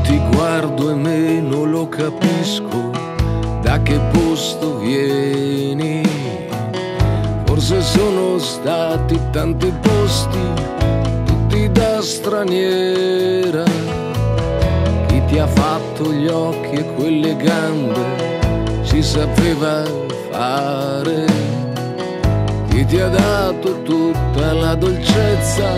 ti guardo e meno lo capisco da che posto vieni. Forse sono stati tanti posti, tutti da straniera. Chi ti ha fatto gli occhi e quelle gambe si sapeva fare. Chi ti ha dato tutta la dolcezza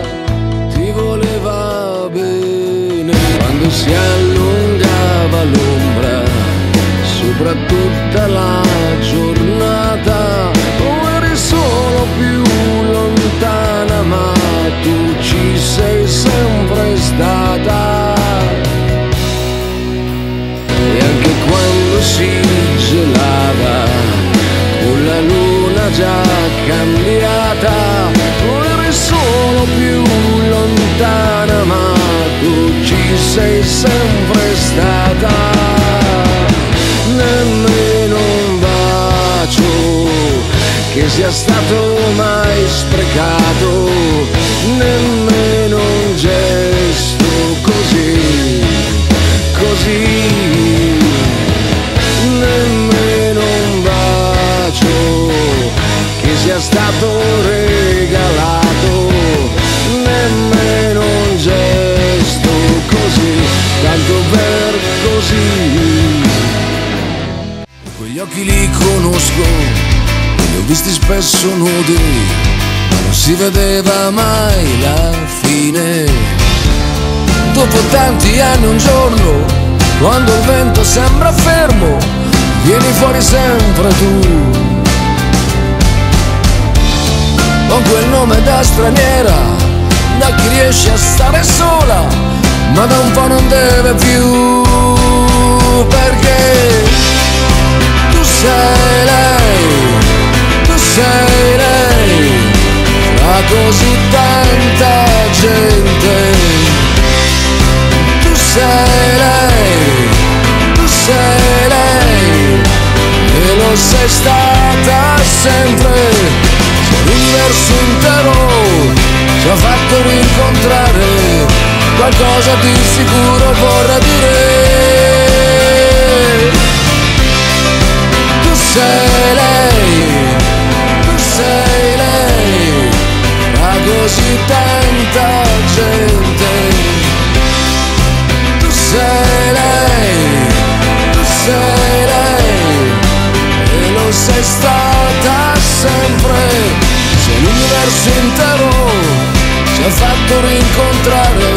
ti voleva bene. Quando si allungava l'ombra sopra tutta la giornata, tu eri solo più lontana, ma tu ci sei sempre stata. E anche quando si gelava, con la luna già cambiata, tu eri solo più lontana, ma tu ci sei sempre stata. Nemmeno un bacio che sia stato mai sprecato, nemmeno un gesto così, così, nemmeno un bacio che sia stato regalato, nemmeno un gesto così, tanto per così. Quegli occhi li conosco, li ho visti spesso nudi, ma non si vedeva mai la fine. Dopo tanti anni un giorno, quando il vento sembra fermo, vieni fuori sempre tu, con quel nome da straniera, da chi riesce a stare sola, ma da un po' non deve più, perché tu sei lei, tu sei lei, tra così tanta gente. Tu sei lei, tu sei lei, e lo sei stata sempre. Se l'universo intero ci ha fatto rincontrare, qualcosa di sicuro vorrà dire. Tu sei lei, tu sei lei, tra così tanta gente. Tu sei lei, tu sei lei, e lo sei stata sempre. Se l'universo intero ci ha fatto rincontrare,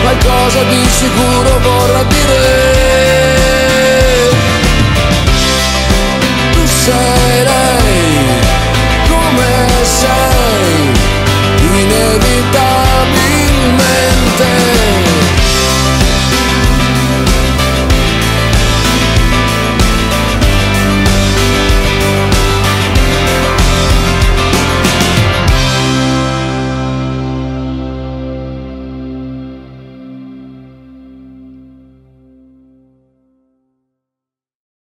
qualcosa di sicuro vorrà dire.